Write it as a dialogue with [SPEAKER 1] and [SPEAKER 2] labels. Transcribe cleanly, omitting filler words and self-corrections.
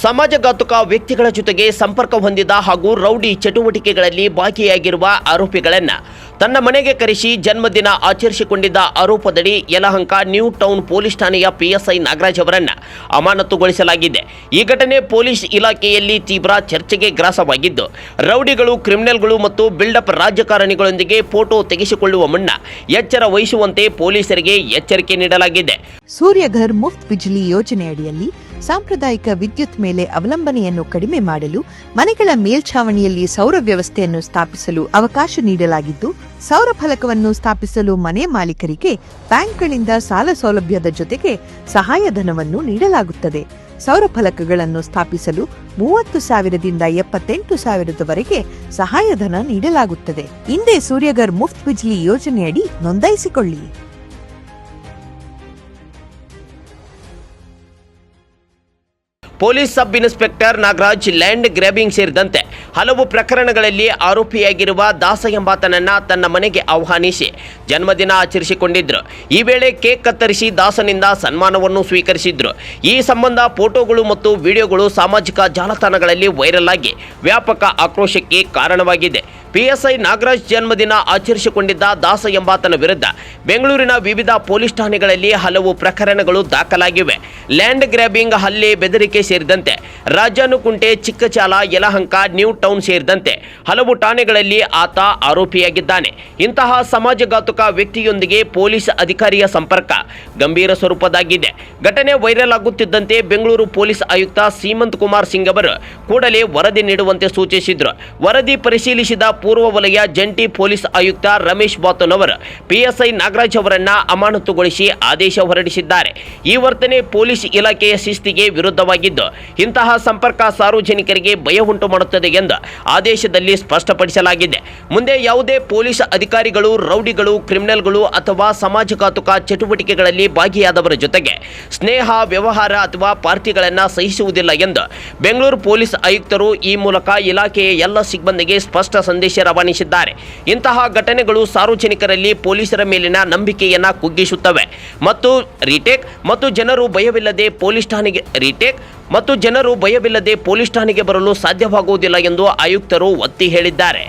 [SPEAKER 1] ಸಮಾಜಘಾತುಕ ವ್ಯಕ್ತಿಗಳ ಜೊತೆಗೆ ಸಂಪರ್ಕ ಹೊಂದಿದ ಹಾಗೂ ರೌಡಿ ಚಟುವಟಿಕೆಗಳಲ್ಲಿ ಭಾಗಿಯಾಗಿರುವ ಆರೋಪಿಗಳನ್ನು ತನ್ನ ಮನೆಗೆ ಕರೆಸಿ ಜನ್ಮದಿನ ಆಚರಿಸಿಕೊಂಡಿದ್ದ ಆರೋಪದಡಿ ಯಲಹಂಕ ನ್ಯೂ ಟೌನ್ ಪೊಲೀಸ್ ಠಾಣೆಯ ಪಿಎಸ್ಐ ನಾಗರಾಜ್ ಅವರನ್ನು ಅಮಾನತುಗೊಳಿಸಲಾಗಿದೆ. ಈ ಘಟನೆ ಪೊಲೀಸ್ ಇಲಾಖೆಯಲ್ಲಿ ತೀವ್ರ ಚರ್ಚೆಗೆ ಗ್ರಾಸವಾಗಿದ್ದು, ರೌಡಿಗಳು, ಕ್ರಿಮಿನಲ್ಗಳು ಮತ್ತು ಬಿಲ್ಡಪ್ ರಾಜಕಾರಣಿಗಳೊಂದಿಗೆ ಫೋಟೋ ತೆಗೆಸಿಕೊಳ್ಳುವ ಮುನ್ನ ಎಚ್ಚರ ವಹಿಸುವಂತೆ ಪೊಲೀಸರಿಗೆ ಎಚ್ಚರಿಕೆ ನೀಡಲಾಗಿದೆ.
[SPEAKER 2] ಸೂರ್ಯಘರ್ ಮುಫ್ತ್ ಬಿಜ್ಲಿ ಯೋಜನೆಯಡಿಯಲ್ಲಿ ಸಾಂಪ್ರದಾಯಿಕ ವಿದ್ಯುತ್ ಮೇಲೆ ಅವಲಂಬನೆಯನ್ನು ಕಡಿಮೆ ಮಾಡಲು ಮನೆಗಳ ಮೇಲ್ಛಾವಣಿಯಲ್ಲಿ ಸೌರ ವ್ಯವಸ್ಥೆಯನ್ನು ಸ್ಥಾಪಿಸಲು ಅವಕಾಶ ನೀಡಲಾಗಿದ್ದು, ಸೌರ ಫಲಕವನ್ನು ಸ್ಥಾಪಿಸಲು ಮನೆ ಮಾಲೀಕರಿಗೆ ಬ್ಯಾಂಕ್ಗಳಿಂದ ಸಾಲ ಸೌಲಭ್ಯದ ಜೊತೆಗೆ ಸಹಾಯಧನವನ್ನು ನೀಡಲಾಗುತ್ತದೆ. ಸೌರ ಫಲಕಗಳನ್ನು ಸ್ಥಾಪಿಸಲು 30,000ದಿಂದ 78,000ವರೆಗೆ ಸಹಾಯಧನ ನೀಡಲಾಗುತ್ತದೆ. ಹಿಂದೆ ಸೂರ್ಯಘರ್ ಮುಫ್ತ್ ಬಿಜ್ಲಿ ಯೋಜನೆಯಡಿ ನೋಂದಾಯಿಸಿಕೊಳ್ಳಿ.
[SPEAKER 1] Police sub inspector Nagaraj land grabbing ಸೇರಿದಂತೆ ಹಲವು ಪ್ರಕರಣಗಳಲ್ಲಿ ಆರೋಪಿಯಾಗಿರುವ ದಾಸ ಎಂಬಾತನನ್ನು ತನ್ನ ಮನೆಗೆ ಆಹ್ವಾನಿಸಿ ಜನ್ಮದಿನ ಆಚರಿಸಿಕೊಂಡಿದ್ರು. ಈ ವೇಳೆ ಕೇಕ್ ಕತ್ತರಿಸಿ ದಾಸನಿಂದ ಸನ್ಮಾನವನ್ನು ಸ್ವೀಕರಿಸಿದ್ರು. ಈ ಸಂಬಂಧ ಫೋಟೋಗಳು ಮತ್ತು ವಿಡಿಯೋಗಳು ಸಾಮಾಜಿಕ ಜಾಲತಾಣಗಳಲ್ಲಿ ವೈರಲ್ ಆಗಿ ವ್ಯಾಪಕ ಆಕ್ರೋಶಕ್ಕೆ ಕಾರಣವಾಗಿದೆ. ಪಿಎಸ್ಐ ನಾಗರಾಜ್ ಜನ್ಮದಿನ ಆಚರಿಸಿಕೊಂಡಿದ್ದ ದಾಸ ಎಂಬಾತನ ವಿರುದ್ಧ ಬೆಂಗಳೂರಿನ ವಿವಿಧ ಪೊಲೀಸ್ ಠಾಣೆಗಳಲ್ಲಿ ಹಲವು ಪ್ರಕರಣಗಳು ದಾಖಲಾಗಿವೆ. ಲ್ಯಾಂಡ್ ಗ್ರ್ಯಾಬಿಂಗ್, ಹಲ್ಲೆ, ಬೆದರಿಕೆ ಸೇರಿದಂತೆ ರಾಜಾನುಕುಂಟೆ, ಚಿಕ್ಕಚಾಲ, ಯಲಹಂಕ, ನ್ಯೂ ಟೌನ್ ಸೇರಿದಂತೆ ಹಲವು ಠಾಣೆಗಳಲ್ಲಿ ಆತ ಆರೋಪಿಯಾಗಿದ್ದಾನೆ. ಇಂತಹ ಸಮಾಜಘಾತುಕ ವ್ಯಕ್ತಿಯೊಂದಿಗೆ ಪೊಲೀಸ್ ಅಧಿಕಾರಿಯ ಸಂಪರ್ಕ ಗಂಭೀರ ಸ್ವರೂಪದಾಗಿದೆ. ಘಟನೆ ವೈರಲ್ ಆಗುತ್ತಿದ್ದಂತೆ ಬೆಂಗಳೂರು ಪೊಲೀಸ್ ಆಯುಕ್ತ ಸೀಮಂತ್ ಕುಮಾರ್ ಸಿಂಗ್ ಅವರು ಕೂಡಲೇ ವರದಿ ನೀಡುವಂತೆ ಸೂಚಿಸಿದರು. ವರದಿ ಪರಿಶೀಲಿಸಿದ ಪೂರ್ವ ವಲಯ ಜಂಟಿ ಪೊಲೀಸ್ ಆಯುಕ್ತ ರಮೇಶ್ ಬಾತನ್ ಅವರು ಪಿಎಸ್ಐ ನಾಗರಾಜ್ ಅವರನ್ನು ಅಮಾನತುಗೊಳಿಸಿ ಆದೇಶ ಹೊರಡಿಸಿದ್ದಾರೆ. ಈ ವರ್ತನೆ ಪೊಲೀಸ್ ಇಲಾಖೆಯ ಶಿಸ್ತಿಗೆ ವಿರುದ್ಧವಾಗಿದ್ದು, ಇಂತಹ ಸಂಪರ್ಕ ಸಾರ್ವಜನಿಕರಿಗೆ ಭಯ ಉಂಟು ಮಾಡುತ್ತದೆ ಎಂದು ಆದೇಶದಲ್ಲಿ ಸ್ಪಷ್ಟಪಡಿಸಲಾಗಿದೆ. ಮುಂದೆ ಯಾವುದೇ ಪೊಲೀಸ್ ಅಧಿಕಾರಿಗಳು ರೌಡಿಗಳು, ಕ್ರಿಮಿನಲ್ಗಳು ಅಥವಾ ಸಮಾಜಘಾತುಕ ಚಟುವಟಿಕೆಗಳಲ್ಲಿ ಭಾಗಿಯಾದವರ ಜೊತೆಗೆ ಸ್ನೇಹ, ವ್ಯವಹಾರ ಅಥವಾ ಪಾರ್ಟಿಗಳನ್ನು ಸಹಿಸುವುದಿಲ್ಲ ಎಂದು ಬೆಂಗಳೂರು ಪೊಲೀಸ್ ಆಯುಕ್ತರು ಈ ಮೂಲಕ ಇಲಾಖೆಯ ಎಲ್ಲ ಸಿಬ್ಬಂದಿಗೆ ಸ್ಪಷ್ಟ ಸಂದೇಶ ರವಾನಿಸಿದ್ದಾರೆ. ಇಂತಹ ಘಟನೆಗಳು ಸಾರ್ವಜನಿಕರಲ್ಲಿ ಪೊಲೀಸರ ಮೇಲಿನ ನಂಬಿಕೆಯನ್ನು ಕುಗ್ಗಿಸುತ್ತವೆ ಮತ್ತು ಜನರು ಭಯವಿಲ್ಲದೆ ಪೊಲೀಸ್ ಠಾಣೆಗೆ ಬರಲು ಸಾಧ್ಯವಾಗುವುದಿಲ್ಲ ಎಂದು ಆಯುಕ್ತರು ಒತ್ತಿ ಹೇಳಿದ್ದಾರೆ.